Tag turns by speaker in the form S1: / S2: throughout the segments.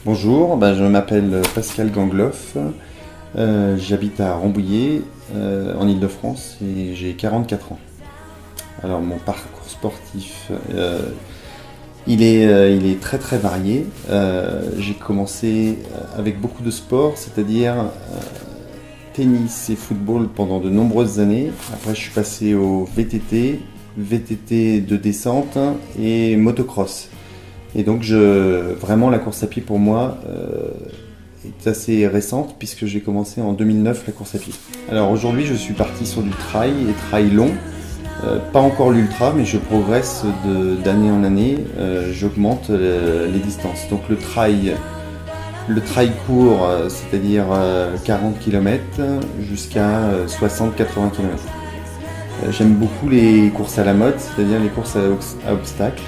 S1: Bonjour, je m'appelle Pascal Gangloff, j'habite à Rambouillet, en Île-de-France et j'ai 44 ans. Alors mon parcours sportif, il est très très varié. J'ai commencé avec beaucoup de sports, c'est-à-dire tennis et football pendant de nombreuses années. Après je suis passé au VTT, VTT de descente et motocross. Et donc vraiment la course à pied pour moi est assez récente puisque j'ai commencé en 2009 la course à pied. Alors aujourd'hui je suis parti sur du trail et trail long, pas encore l'ultra mais je progresse d'année en année, j'augmente les distances. Donc le trail court, c'est-à-dire 40 km jusqu'à 60-80 km. J'aime beaucoup les courses à la mode, c'est-à-dire les courses à obstacles.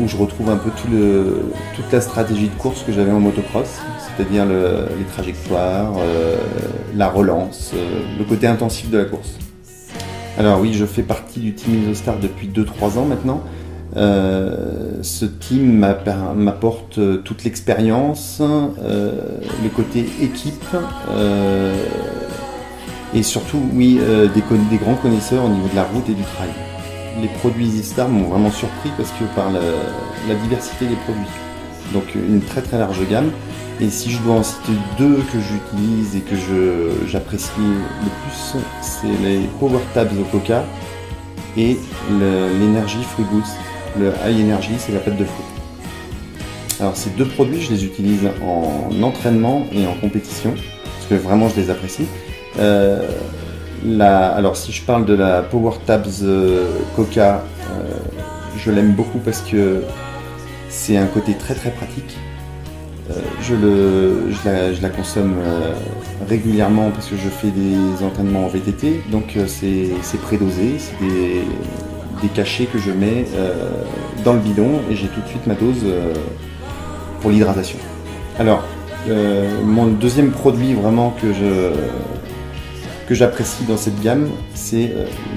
S1: Où je retrouve un peu toute la stratégie de course que j'avais en motocross, c'est-à-dire les trajectoires, la relance, le côté intensif de la course. Alors oui, je fais partie du team Isostar depuis 2-3 ans maintenant. Ce team m'apporte toute l'expérience, le côté équipe et surtout des grands connaisseurs au niveau de la route et du trail. Les produits Isostar m'ont vraiment surpris parce que par la diversité des produits. Donc une très très large gamme. Et si je dois en citer deux que j'utilise et que j'apprécie le plus, c'est les Power Tabs au Coca et l'Energy Free Boost. Le High Energy, c'est la pâte de fruits. Alors ces deux produits, je les utilise en entraînement et en compétition, parce que vraiment je les apprécie. Alors si je parle de la Power Tabs Coca, je l'aime beaucoup parce que c'est un côté très très pratique. Je la consomme régulièrement parce que je fais des entraînements en VTT, donc c'est prédosé, c'est des cachets que je mets dans le bidon et j'ai tout de suite ma dose pour l'hydratation. Alors mon deuxième produit vraiment que j'apprécie dans cette gamme, c'est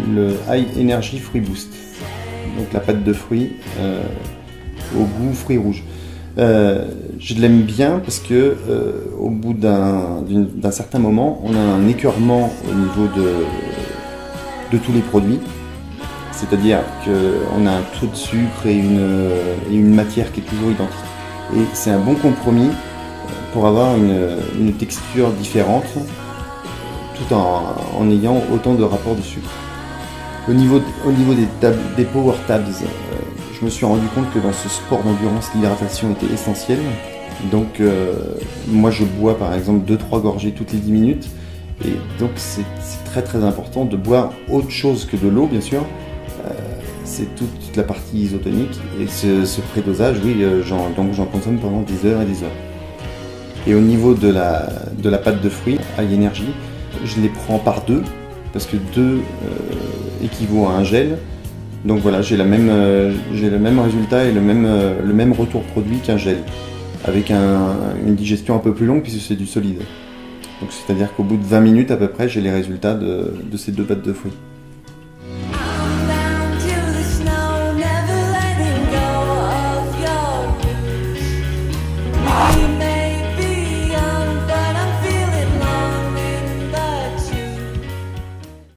S1: le High Energy Fruit Boost. Donc la pâte de fruits au goût fruits rouges. Je l'aime bien parce que au bout d'un certain moment, on a un écœurement au niveau de tous les produits. C'est-à-dire qu'on a un taux de sucre et une matière qui est toujours identique. Et c'est un bon compromis pour avoir une texture différente tout en ayant autant de rapports de sucre. Au niveau des Power Tabs, je me suis rendu compte que dans ce sport d'endurance, l'hydratation était essentielle. Donc moi je bois par exemple 2-3 gorgées toutes les 10 minutes. Et donc c'est très très important de boire autre chose que de l'eau bien sûr. C'est toute la partie isotonique. Et ce prédosage, j'en consomme pendant des heures et des heures. Et au niveau de la pâte de fruits, High Energy, je les prends par deux, parce que deux équivaut à un gel. Donc voilà, j'ai le même résultat et le même retour produit qu'un gel, avec une digestion un peu plus longue puisque c'est du solide. Donc c'est-à-dire qu'au bout de 20 minutes à peu près, j'ai les résultats de ces deux pâtes de fruits.